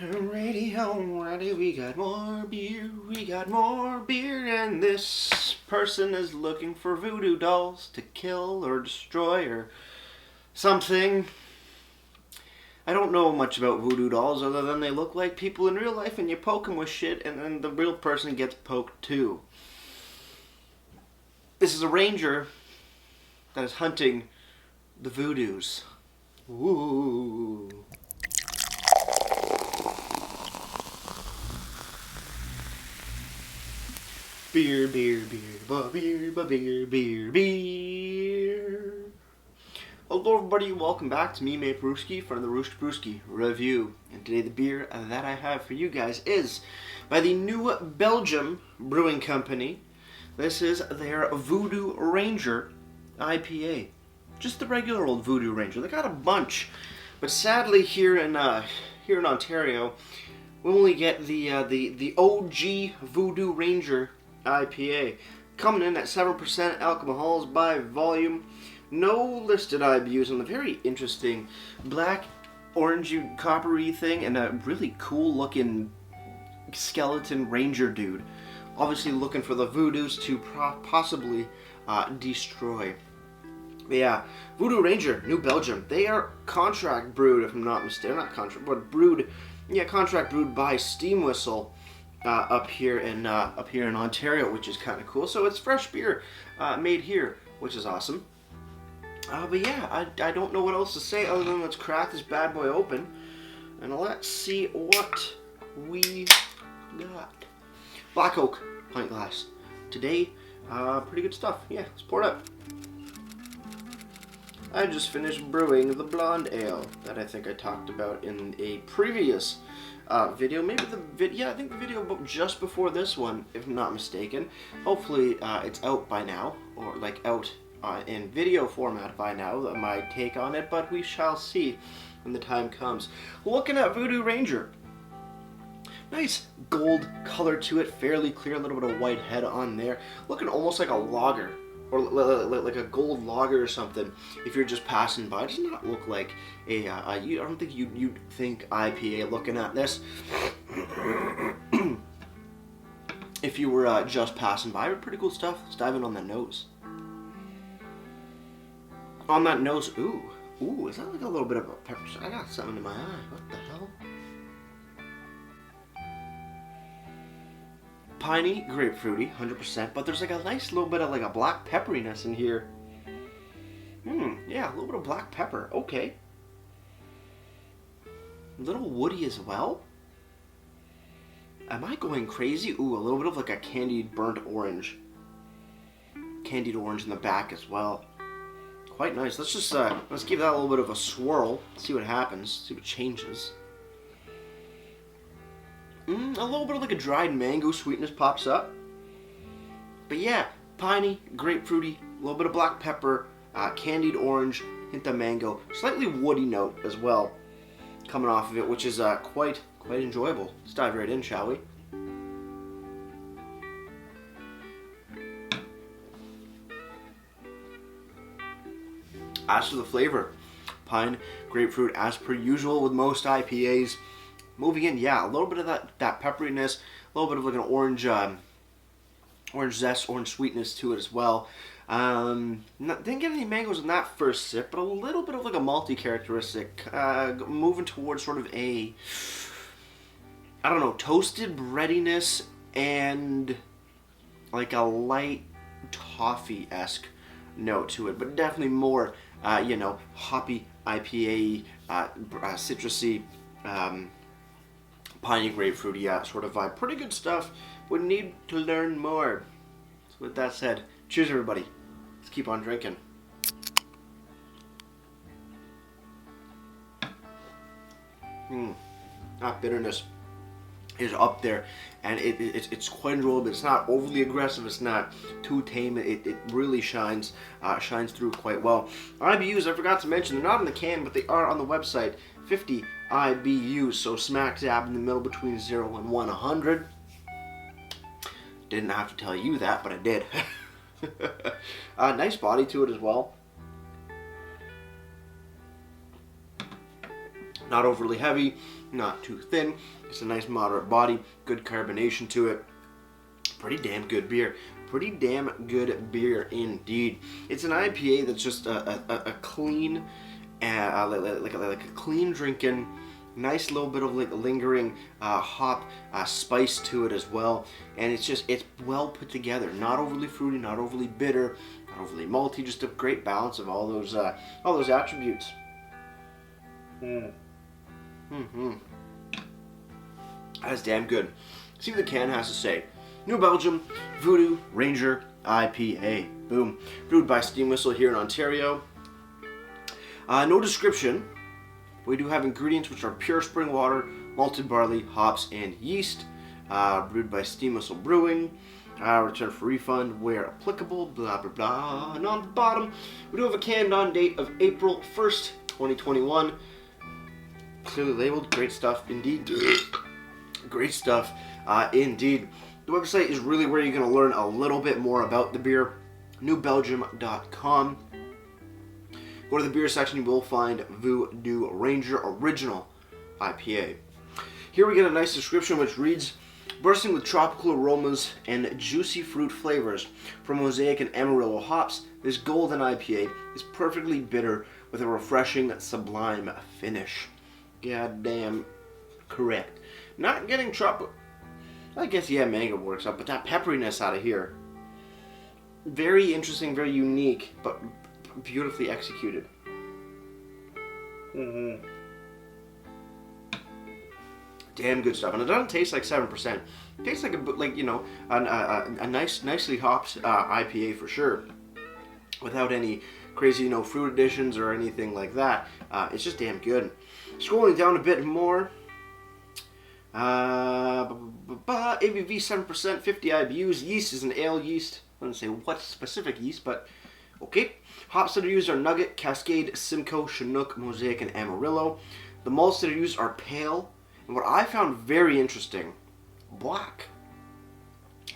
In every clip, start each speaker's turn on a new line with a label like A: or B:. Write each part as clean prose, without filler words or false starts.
A: Alrighty, we got more beer, and this person is looking for voodoo dolls to kill or destroy or something. I don't know much about voodoo dolls other than they look like people in real life and you poke them with shit and then the real person gets poked too. This is a ranger that is hunting the voodoos. Ooh. Beer. Hello everybody, welcome back to me, Mate Brewski, from the Roost Brewski Review. And today the beer that I have for you guys is by the New Belgium Brewing Company. This is their Voodoo Ranger IPA. Just the regular old Voodoo Ranger. They got a bunch, but sadly here in Ontario, we only get the OG Voodoo Ranger IPA, coming in at 7% alcohols by volume. No listed IBUs on the very interesting black, orangey, coppery thing, and a really cool looking skeleton ranger dude. Obviously looking for the voodoos to possibly destroy. But yeah, Voodoo Ranger, New Belgium. They are contract brewed, if I'm not mistaken. Not contract, but brewed. Yeah, contract brewed by Steam Whistle up here in Ontario, which is kind of cool. So it's fresh beer made here, which is awesome. But yeah, I don't know what else to say other than let's crack this bad boy open and let's see what we got. Black Oak pint glass. Today, pretty good stuff. Yeah, let's pour it up. I just finished brewing the blonde ale that I think I talked about in a previous video. Maybe I think the video just before this one, if I'm not mistaken. Hopefully it's out by now, or like out in video format by now, my take on it, but we shall see when the time comes. Looking at Voodoo Ranger. Nice gold color to it, fairly clear, a little bit of white head on there. Looking almost like a lager, or like a gold lager or something. If you're just passing by, it does not look like a. I don't think you'd think IPA looking at this. If you were just passing by, but pretty cool stuff. Let's dive in on the nose. On that nose, ooh, is that like a little bit of a pepper? I got something in my eye. What the hell? Piney, grapefruity, 100%, but there's like a nice little bit of like a black pepperiness in here. Yeah, a little bit of black pepper. Okay. A little woody as well. Am I going crazy? Ooh, a little bit of like a candied burnt orange. Candied orange in the back as well. Quite nice. Let's just let's give that a little bit of a swirl. See what happens. See what changes. A little bit of like a dried mango sweetness pops up. But yeah, piney, grapefruity, a little bit of black pepper, candied orange, hint of mango, slightly woody note as well coming off of it, which is quite enjoyable. Let's dive right in, shall we? As for the flavor, pine, grapefruit, as per usual with most IPAs. Moving in, yeah, a little bit of that pepperiness, a little bit of like an orange zest, orange sweetness to it as well. Didn't get any mangoes in that first sip, but a little bit of like a malty characteristic, moving towards sort of a, I don't know, toasted breadiness and like a light toffee-esque note to it, but definitely more, hoppy IPA, citrusy, piney grapefruit, yeah, sort of vibe. Pretty good stuff. Would need to learn more. So with that said, cheers everybody. Let's keep on drinking. That bitterness is up there, and it's quite enjoyable. It's not overly aggressive. It's not too tame. It really shines through quite well. IBUs, I forgot to mention, they're not in the can, but they are on the website. 50 IBUs, so smack dab in the middle between 0 and 100. Didn't have to tell you that, but I did. Nice body to it as well. Not overly heavy, not too thin. It's a nice moderate body, good carbonation to it. Pretty damn good beer. Pretty damn good beer indeed. It's an IPA that's just a clean, like a clean drinking, nice little bit of like lingering hop spice to it as well, and it's well put together. Not overly fruity, not overly bitter, not overly malty. Just a great balance of all those attributes. That's damn good. See what the can has to say. New Belgium Voodoo Ranger IPA. Boom. Brewed by Steam Whistle here in Ontario. No description. We do have ingredients which are pure spring water, malted barley, hops, and yeast. Brewed by Steam Whistle Brewing. Return for refund where applicable. Blah, blah, blah. And on the bottom, we do have a canned on date of April 1st, 2021. Clearly labeled. Great stuff indeed. Great stuff indeed. The website is really where you're going to learn a little bit more about the beer. newbelgium.com. Go to the beer section, you will find Voodoo Ranger Original IPA. Here we get a nice description which reads, bursting with tropical aromas and juicy fruit flavors from Mosaic and Amarillo hops, this golden IPA is perfectly bitter with a refreshing, sublime finish. Goddamn correct. Not getting tropical. I guess, yeah, mango works out, but that pepperiness out of here. Very interesting, very unique, but beautifully executed. Damn good stuff, and it doesn't taste like 7%. It tastes like a nicely hopped IPA for sure, without any crazy fruit additions or anything like that. It's just damn good. Scrolling down a bit more. ABV 7%, 50 IBUs. Yeast is an ale yeast. I didn't say what specific yeast, but okay. Hops that are used are Nugget, Cascade, Simcoe, Chinook, Mosaic, and Amarillo. The malts that are used are pale, and what I found very interesting, black.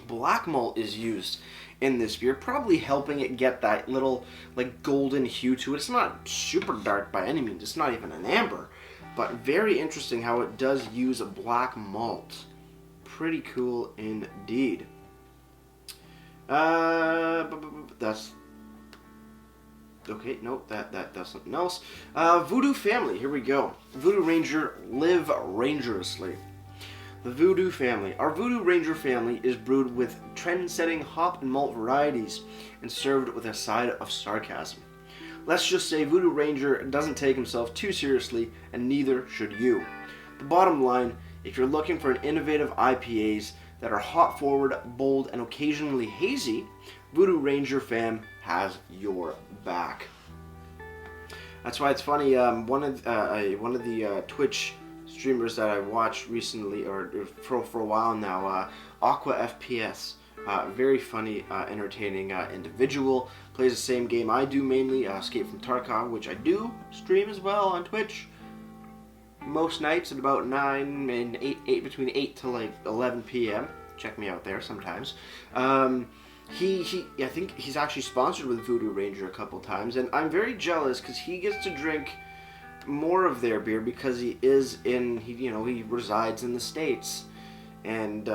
A: Black malt is used in this beer, probably helping it get that little like golden hue to it. It's not super dark by any means. It's not even an amber. But very interesting how it does use a black malt. Pretty cool indeed. That's okay. Nope, that's something else. Voodoo family. Here we go. Voodoo Ranger, live rangerously. The Voodoo family. Our Voodoo Ranger family is brewed with trend-setting hop and malt varieties and served with a side of sarcasm. Let's just say Voodoo Ranger doesn't take himself too seriously, and neither should you. The bottom line, if you're looking for an innovative IPAs that are hop forward, bold, and occasionally hazy, Voodoo Ranger fam has your back. That's why it's funny. One of the Twitch streamers that I watched recently, or for a while now, Aqua FPS. Very funny, entertaining individual. Plays the same game I do mainly, Escape from Tarkov, which I do stream as well on Twitch. Most nights at about 9 and 8 between 8 to like 11 p.m. Check me out there sometimes. I think he's actually sponsored with Voodoo Ranger a couple times, and I'm very jealous because he gets to drink more of their beer because he resides in the States, and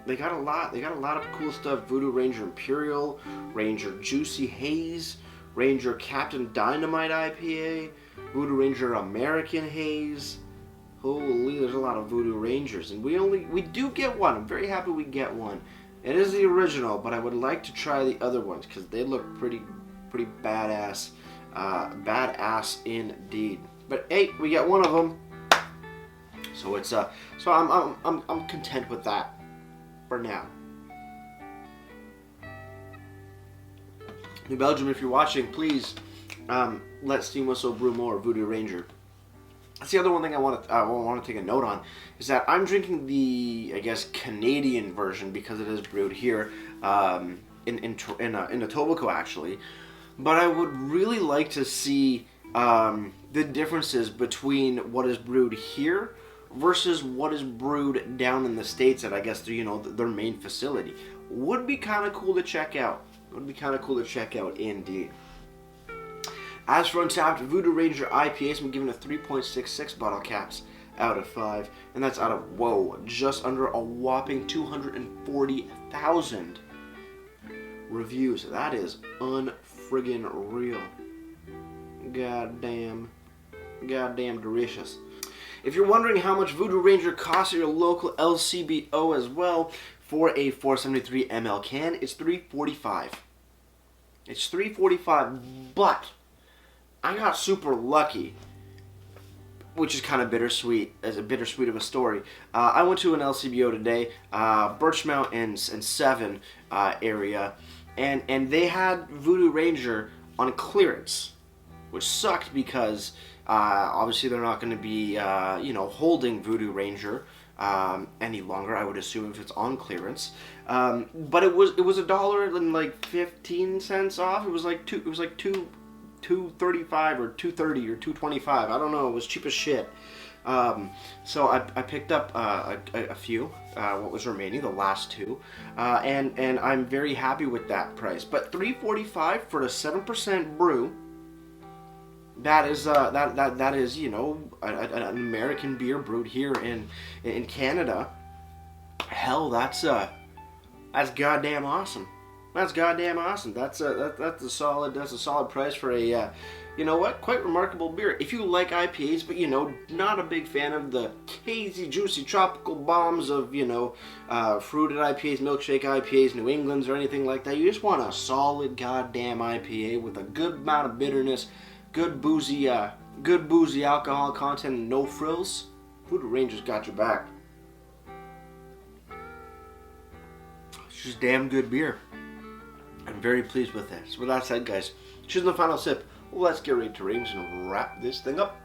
A: they got a lot of cool stuff. Voodoo Ranger Imperial, Ranger Juicy Haze, Ranger Captain Dynamite IPA, Voodoo Ranger American Haze. Holy, there's a lot of Voodoo Rangers, and we do get one. I'm very happy we get one. It is the original, but I would like to try the other ones because they look pretty badass, badass indeed. But hey, we get one of them, so it's so I'm content with that for now. New Belgium, if you're watching, please let Steam Whistle brew more Voodoo Ranger. That's the other one thing I want to take a note on, is that I'm drinking the, I guess, Canadian version because it is brewed here in Etobicoke actually. But I would really like to see the differences between what is brewed here versus what is brewed down in the States at, I guess, their main facility. Would be kind of cool to check out. Indeed. As for Untapped Voodoo Ranger IPAs, I'm giving it 3.66 bottle caps out of 5. And that's out of, whoa, just under a whopping 240,000 reviews. That is unfriggin' real. Goddamn delicious. If you're wondering how much Voodoo Ranger costs at your local LCBO as well, for a 473 ml can, it's $3.45. It's $3.45, but I got super lucky, which is kind of bittersweet, as a bittersweet of a story. I went to an LCBO today, Birchmount and 7 area, and they had Voodoo Ranger on clearance, which sucked because obviously they're not going to be holding Voodoo Ranger any longer, I would assume, if it's on clearance. But it was $1.15 off. It was like $2.35 or $2.30 or $2.25. I don't know. It was cheap as shit. So I picked up a few, what was remaining, the last 2, and I'm very happy with that price. But $3.45 for a 7% brew. That is an American beer brewed here in Canada. Hell, that's goddamn awesome. That's goddamn awesome. That's a solid price for a quite remarkable beer. If you like IPAs, but not a big fan of the hazy, juicy, tropical bombs of fruited IPAs, milkshake IPAs, New Englands, or anything like that. You just want a solid goddamn IPA with a good amount of bitterness. Good boozy alcohol content and no frills. Voodoo Ranger's got your back. It's just damn good beer. I'm very pleased with it. So with that said, guys, cheers on the final sip. Let's get ready to range and wrap this thing up.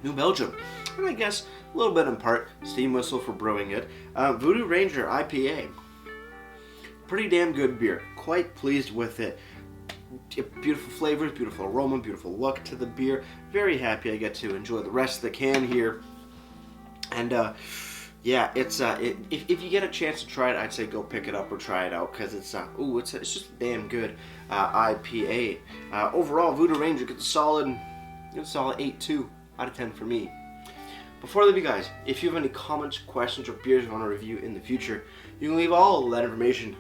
A: New Belgium. And I guess a little bit in part steam whistle for brewing it. Voodoo Ranger IPA. Pretty damn good beer. Quite pleased with it. Beautiful flavors, beautiful aroma, beautiful look to the beer. Very happy I get to enjoy the rest of the can here. And yeah, it's if you get a chance to try it, I'd say go pick it up or try it out, because it's just a damn good IPA. Overall, Voodoo Ranger gets a solid 8.2 out of 10 for me. Before I leave you guys, if you have any comments, questions, or beers you want to review in the future, you can leave all that information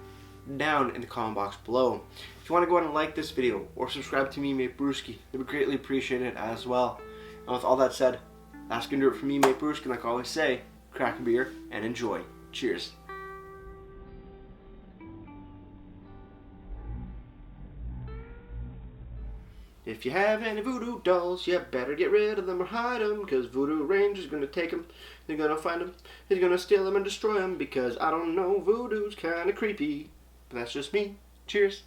A: down in the comment box below. If you want to go ahead and like this video or subscribe to me, Mate Brewski, it would greatly appreciate it as well. And with all that said, that's going to do it for me, Mate Brewski. Like I always say, crack a beer and enjoy. Cheers. If you have any voodoo dolls, you better get rid of them or hide them, because Voodoo Ranger's going to take them, they're going to find them, he's going to steal them and destroy them, because I don't know, voodoo's kind of creepy. But that's just me. Cheers.